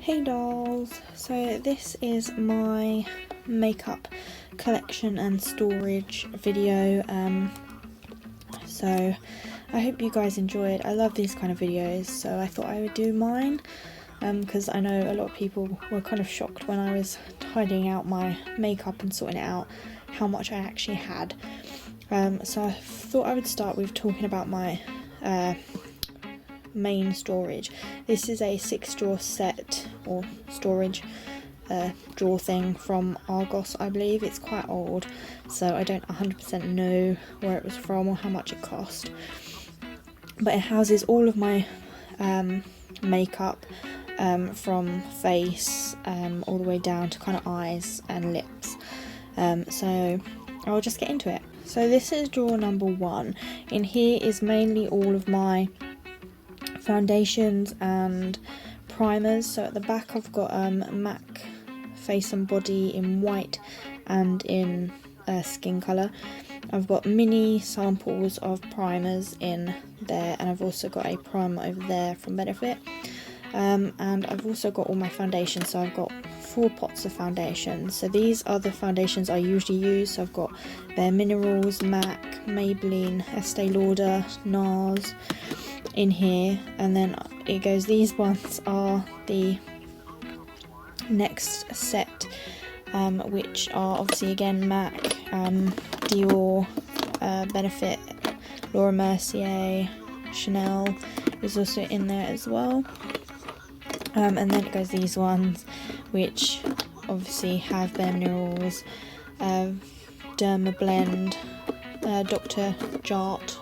Hey dolls, so this is my makeup collection and storage video, so I hope you guys enjoyed. I love these kind of videos, so I thought I would do mine, because I know a lot of people were kind of shocked when I was tidying out my makeup and sorting it out how much I actually had. So I thought I would start with talking about my main storage. This is a 6-drawer set or storage drawer thing from Argos, I believe. It's quite old, so I don't 100% know where it was from or how much it cost, but it houses all of my makeup from face all the way down to kind of eyes and lips, so I'll just get into it. So this is drawer number 1. In here is mainly all of my foundations and primers. So at the back I've got MAC face and body in white and in skin colour. I've got mini samples of primers in there, and I've also got a primer over there from Benefit, and I've also got all my foundations. So I've got 4 pots of foundations. So these are the foundations I usually use. So I've got Bare Minerals, MAC, Maybelline, Estee Lauder, NARS in here, and then it goes, these ones are the next set, which are obviously again MAC, Dior, Benefit, Laura Mercier, Chanel is also in there as well, and then it goes these ones, which obviously have Bare Minerals, Derma Blend, Dr. Jart,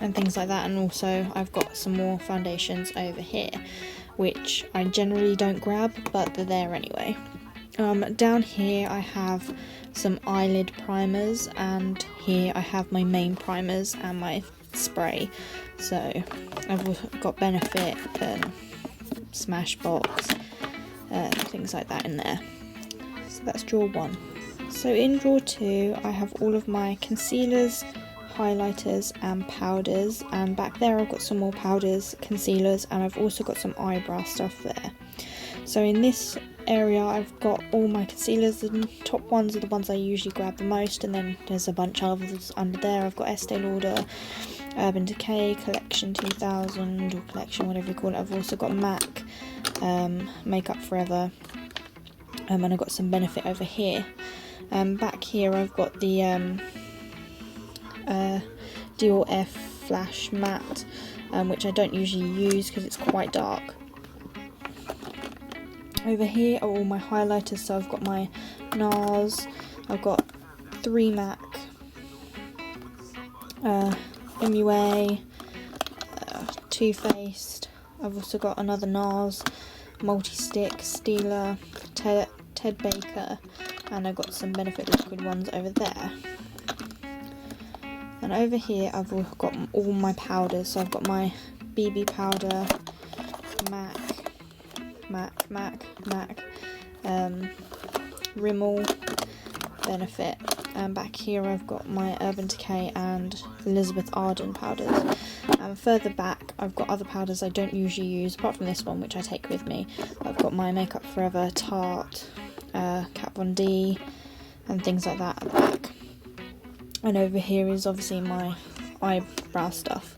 and things like that. And also I've got some more foundations over here, which I generally don't grab, but they're there anyway. Down here I have some eyelid primers, and here I have my main primers and my spray. So I've also got Benefit, Smashbox, things like that in there. So that's drawer 1. So in drawer 2 I have all of my concealers, highlighters and powders, and back there I've got some more powders, concealers, and I've also got some eyebrow stuff there. So in this area I've got all my concealers. The top ones are the ones I usually grab the most, and then there's a bunch of others under there. I've got Estee Lauder, Urban Decay, Collection 2000, or Collection, whatever you call it. I've also got MAC, Makeup Forever, and I've got some Benefit over here. Back here I've got the Dior F Flash Matte, which I don't usually use because it's quite dark. Over here are all my highlighters. So I've got my NARS, I've got 3 MAC, MUA, Too Faced. I've also got another NARS, Multi-Stick, Stila, Ted Baker, and I've got some Benefit liquid ones over there. And over here I've got all my powders. So I've got my BB powder, MAC, Rimmel, Benefit, and back here I've got my Urban Decay and Elizabeth Arden powders. And further back I've got other powders I don't usually use, apart from this one, which I take with me. I've got my Makeup Forever, Tarte, Kat Von D, and things like that at the back. And over here is obviously my eyebrow stuff,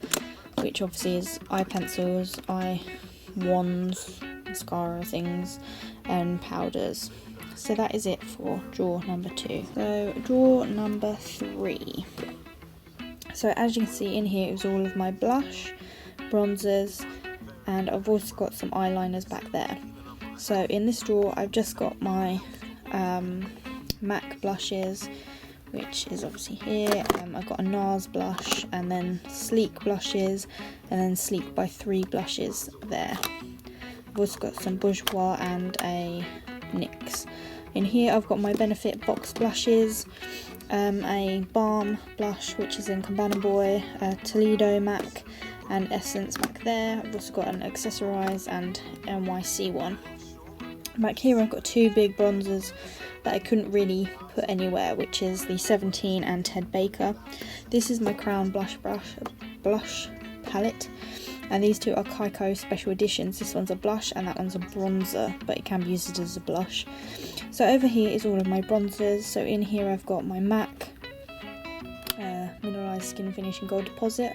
which obviously is eye pencils, eye wands, mascara things, and powders. So that is it for drawer number 2. So drawer number 3. So as you can see in here is all of my blush, bronzers, and I've also got some eyeliners back there. So in this drawer I've just got my MAC blushes, which is obviously here. I've got a NARS blush, and then Sleek blushes, and then Sleek by 3 blushes there. I've also got some Bourjois and a NYX. In here I've got my Benefit box blushes, a Balm blush which is in Cabana Boy, Toledo MAC and Essence back there. I've also got an Accessorize and NYC one. Back here I've got 2 big bronzers that I couldn't really put anywhere, which is the 17 and Ted Baker. This is my Crown blush palette, and these two are Kaiko special editions. This one's a blush and that one's a bronzer, but it can be used as a blush. So over here is all of my bronzers. So in here I've got my MAC Mineralized Skin Finish in Gold Deposit.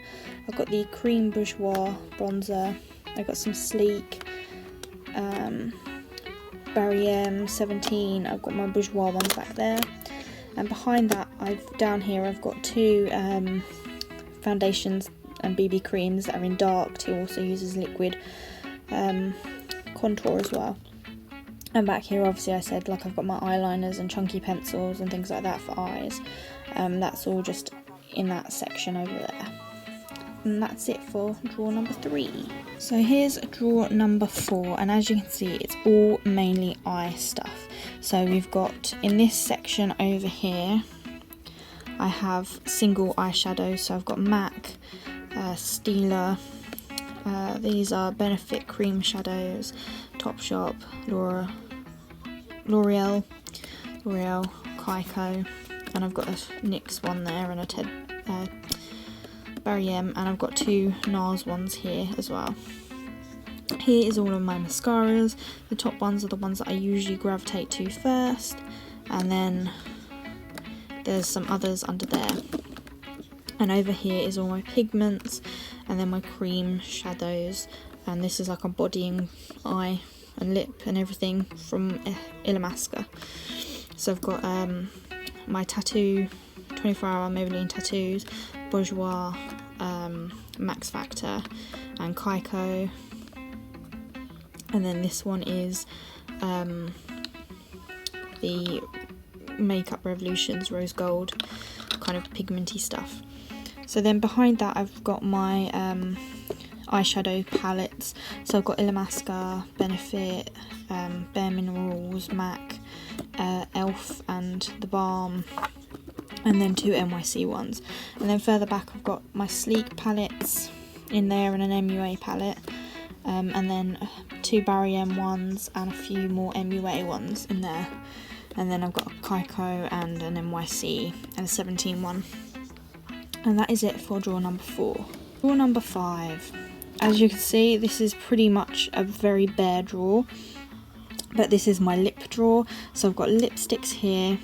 I've got the Cream Bourjois bronzer. I've got some Sleek, Barry M 17. I've got my Bourjois ones back there, and behind that down here I've got two foundations and BB creams that are in dark to also use as liquid contour as well. And back here obviously I said like I've got my eyeliners and chunky pencils and things like that for eyes. That's all just in that section over there. And that's it for drawer number 3. So here's drawer number 4, and as you can see it's all mainly eye stuff. So we've got in this section over here I have single eyeshadows. So I've got MAC, Stila, these are Benefit Cream Shadows, Topshop, L'Oreal, Kaiko, and I've got a NYX one there and a Barry M, and I've got two NARS ones here as well. Here is all of my mascaras. The top ones are the ones that I usually gravitate to first, and then there's some others under there. And over here is all my pigments, and then my cream shadows, and this is like a bodying eye and lip and everything from Illamasqua. So I've got my tattoo, 24-hour Maybelline tattoos, Bourjois, Max Factor, and Kaiko. And then this one is the Makeup Revolutions Rose Gold, kind of pigmenty stuff. So then behind that I've got my eyeshadow palettes. So I've got Illamasqua, Benefit, Bare Minerals, MAC, Elf and The Balm, and then two NYC ones. And then further back I've got my Sleek palettes in there and an MUA palette, and then two Barry M ones and a few more MUA ones in there. And then I've got a Kaiko and an NYC and a 17 one. And that is it for drawer number 4. Drawer number 5. As you can see, this is pretty much a very bare drawer, but this is my lip drawer. So I've got lipsticks here,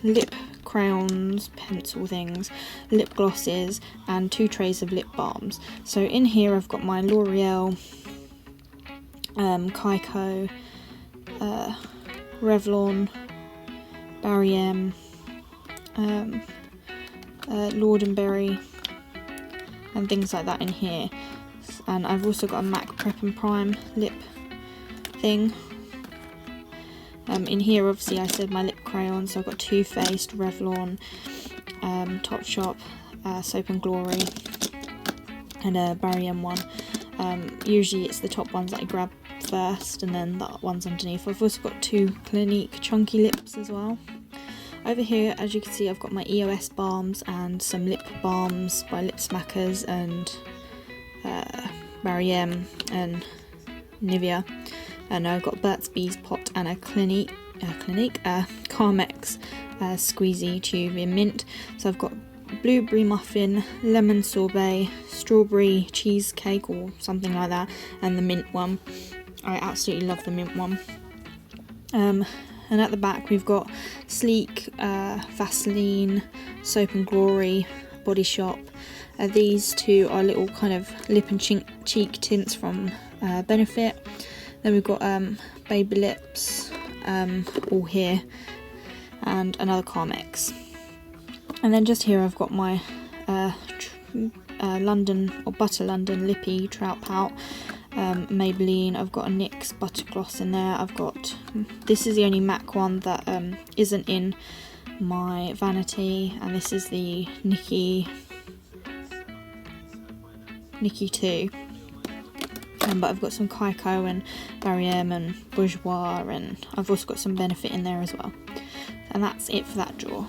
lip crayons, pencil things, lip glosses, and 2 trays of lip balms. So in here I've got my L'Oreal, Kaiko, Revlon, Barry M, Lord & Berry, and things like that in here. And I've also got a MAC Prep and Prime lip thing. In here obviously I said my lip crayons, so I've got Too Faced, Revlon, Topshop, Soap and Glory, and a Barry M one. Usually it's the top ones that I grab first and then the ones underneath. I've also got 2 Clinique chunky lips as well. Over here, as you can see, I've got my EOS balms and some lip balms by Lip Smackers and Barry M and Nivea. And I've got Burt's Bees Pot and a Clinique Carmex squeezy tube in mint. So I've got blueberry muffin, lemon sorbet, strawberry cheesecake or something like that, and the mint one. I absolutely love the mint one. And at the back we've got Sleek, Vaseline, Soap and Glory, Body Shop. These two are little kind of lip and cheek tints from Benefit. Then we've got Baby Lips, all here, and another Carmex. And then just here I've got my London or Butter London Lippy Trout Pout, Maybelline. I've got a NYX Butter Gloss in there. I've got, this is the only MAC one that isn't in my Vanity, and this is the Nikki 2. But I've got some Kaiko and Barry M and Bourjois, and I've also got some Benefit in there as well. And that's it for that drawer.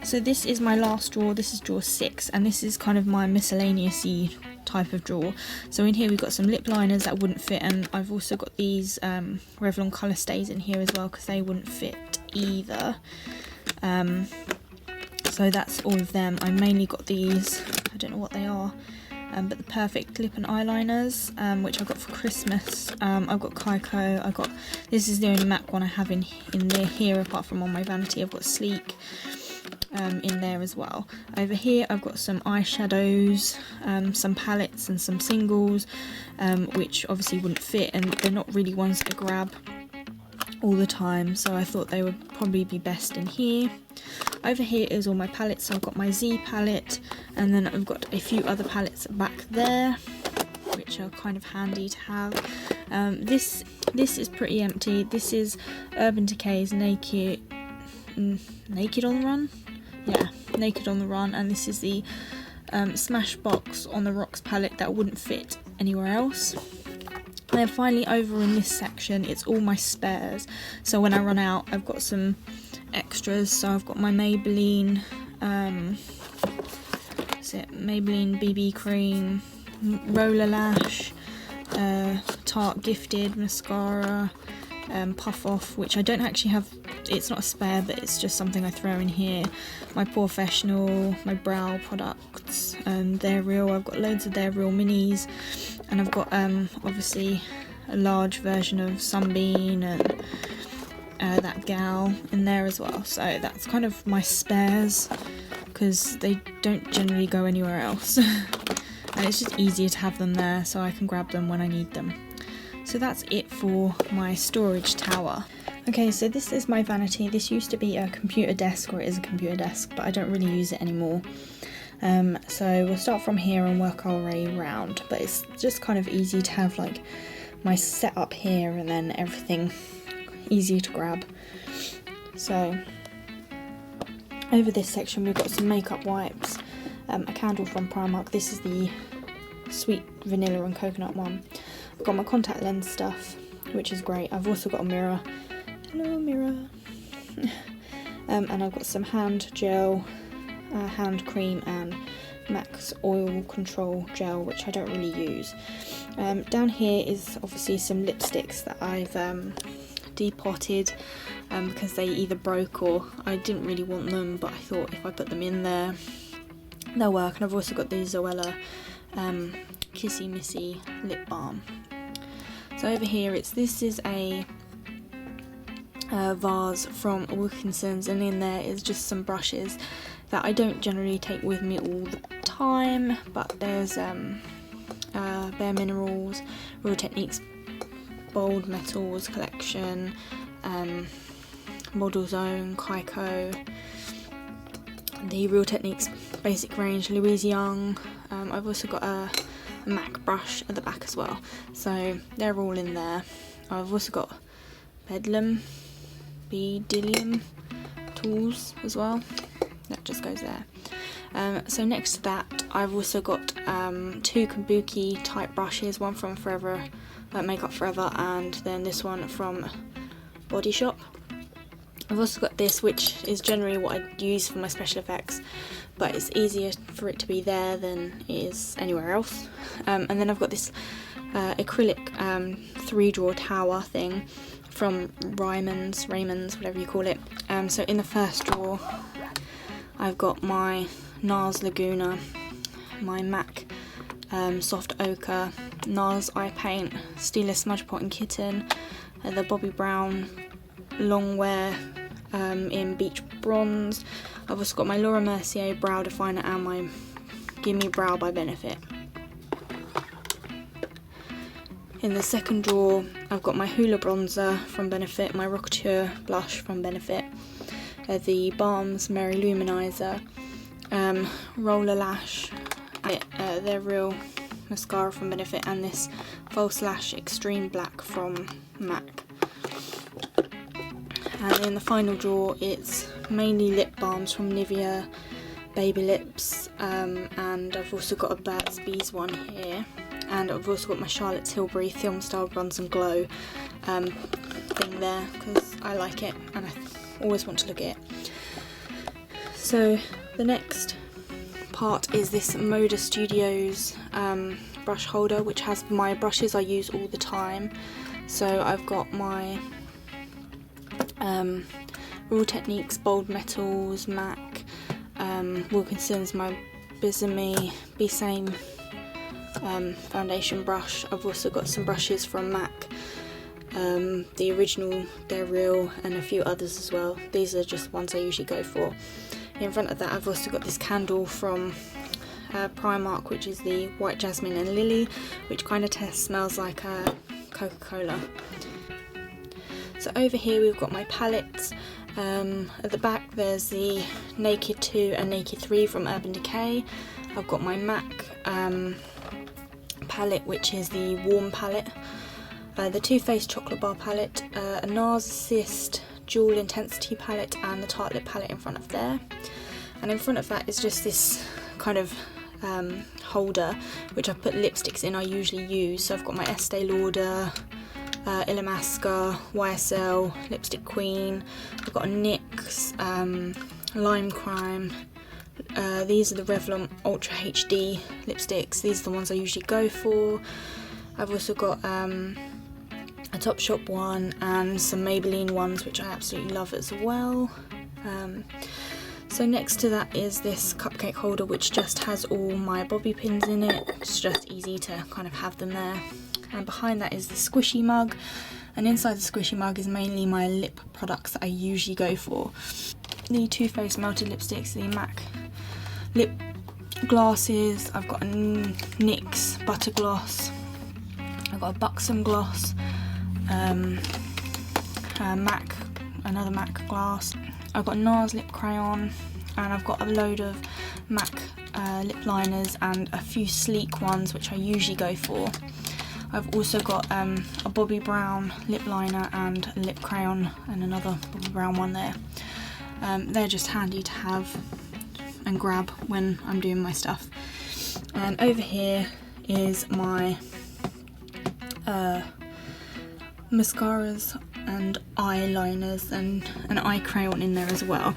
So this is my last drawer. This is drawer 6, and this is kind of my miscellaneous-y type of drawer. So in here we've got some lip liners that wouldn't fit, and I've also got these Revlon colour stays in here as well because they wouldn't fit either. So that's all of them. I mainly got these, I don't know what they are, but the perfect lip and eyeliners, which I got for Christmas. I've got Kaiko. This is the only MAC one I have in there here, apart from on my Vanity. I've got Sleek in there as well. Over here I've got some eyeshadows, some palettes and some singles, which obviously wouldn't fit, and they're not really ones to grab all the time, so I thought they would probably be best in here. Over here is all my palettes. So I've got my Z palette, and then I've got a few other palettes back there, which are kind of handy to have. This is pretty empty. This is Urban Decay's Naked on the Run? Yeah, Naked on the Run, and this is the Smashbox on the Rocks palette that wouldn't fit anywhere else. And then finally, over in this section, it's all my spares. So when I run out, I've got some extras. So I've got my Maybelline, Maybelline BB cream, roller lash, Tarte Gifted mascara, Puff Off, which I don't actually have. It's not a spare, but it's just something I throw in here. My Professional, my brow products, They're Real. I've got loads of They're Real minis, and I've got obviously a large version of Sunbeam and that gal in there as well. So that's kind of my spares, because they don't generally go anywhere else. And it's just easier to have them there so I can grab them when I need them. So that's it for my storage tower. Okay, so this is my Vanity. This used to be a computer desk, or it is a computer desk, but I don't really use it anymore. So we'll start from here and work our way around, but it's just kind of easy to have like my setup here and then everything easy to grab. So over this section we've got some makeup wipes, a candle from Primark. This is the sweet vanilla and coconut one. I've got my contact lens stuff, which is great. I've also got a mirror. Hello mirror. And I've got some hand gel, hand cream, and Max oil control gel, which I don't really use. Down here is obviously some lipsticks that I've depotted because they either broke or I didn't really want them, but I thought if I put them in there they'll work. And I've also got the Zoella Kissy Missy lip balm. So over here this is a vase from Wilkinson's, and in there is just some brushes that I don't generally take with me all the time, but there's Bare Minerals, Real Techniques Bold Metals collection, Model Zone, Kaiko, the Real Techniques basic range, Louise Young. I've also got a MAC brush at the back as well, so they're all in there. I've also got Bedlam Bedillium tools as well, that just goes there. So next to that I've also got two Kabuki type brushes, one from Makeup Forever, and then this one from Body Shop. I've also got this, which is generally what I use for my special effects, but it's easier for it to be there than it is anywhere else. And then I've got this acrylic 3-drawer tower thing from Rymans, whatever you call it. So in the first drawer I've got my NARS Laguna, my MAC Soft Ochre, NARS Eye Paint, Stila Smudge Pot and Kitten, the Bobbi Brown Longwear in Beach Bronze. I've also got my Laura Mercier Brow Definer and my Gimme Brow by Benefit. In the second drawer I've got my Hoola Bronzer from Benefit, my Rocketeur Blush from Benefit, the Balms Merry Luminizer, Roller Lash, They're Real mascara from Benefit, and this False Lash Extreme Black from MAC. And in the final drawer it's mainly lip balms from Nivea, Baby Lips, and I've also got a Burt's Bees one here, and I've also got my Charlotte Tilbury Film Style Bronze and Glow thing there because I like it and I always want to look at it. So the next part is this Moda Studios brush holder, which has my brushes I use all the time. So I've got my Real Techniques Bold Metals, MAC, Wilkinson's, my Bisame, foundation brush. I've also got some brushes from MAC, the original, They're Real, and a few others as well. These are just ones I usually go for. In front of that I've also got this candle from Primark, which is the White Jasmine and Lily, which kind of smells like Coca-Cola. So over here we've got my palettes. At the back there's the Naked 2 and Naked 3 from Urban Decay. I've got my MAC palette, which is the Warm palette, the Too Faced Chocolate Bar palette, a Narcissist Dual Intensity palette, and the Tarte Lip palette in front of there. And in front of that is just this kind of holder which I've put lipsticks in I usually use. So I've got my Estee Lauder, Illamasqua, YSL, Lipstick Queen, I've got a NYX, Lime Crime, these are the Revlon Ultra HD lipsticks. These are the ones I usually go for. I've also got a Topshop one and some Maybelline ones which I absolutely love as well. So next to that is this cupcake holder which just has all my bobby pins in it. It's just easy to kind of have them there. And behind that is the squishy mug, and inside the squishy mug is mainly my lip products that I usually go for. The Too Faced Melted Lipsticks, the MAC lip glasses, I've got a NYX Butter Gloss, I've got a Buxom Gloss, MAC, another MAC glass, I've got NARS Lip Crayon, and I've got a load of MAC lip liners and a few sleek ones which I usually go for. I've also got a Bobbi Brown lip liner and a lip crayon and another Bobbi Brown one there. They're just handy to have and grab when I'm doing my stuff. And over here is my mascaras and eyeliners and an eye crayon in there as well.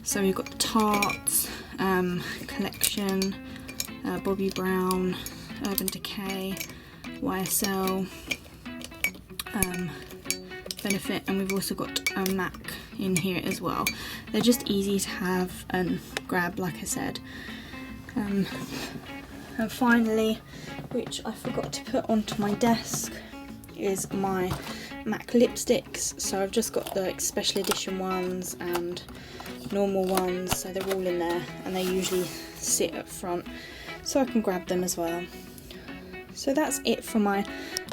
So we've got the Tarte collection, Bobbi Brown, Urban Decay, YSL, Benefit, and we've also got a MAC in here as well. They're just easy to have and grab, like I said. And finally, which I forgot to put onto my desk, is my MAC lipsticks. So I've just got the special edition ones and normal ones, so they're all in there, and they usually sit up front so I can grab them as well. So that's it for my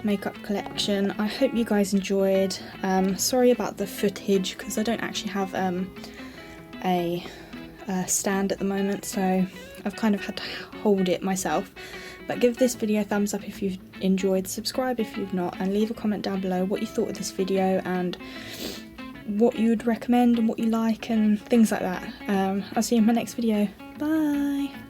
makeup collection. I hope you guys enjoyed. Sorry about the footage because I don't actually have a stand at the moment, so I've kind of had to hold it myself. But give this video a thumbs up if you've enjoyed, subscribe if you've not, and leave a comment down below what you thought of this video and what you would recommend and what you like and things like that. I'll see you in my next video. Bye!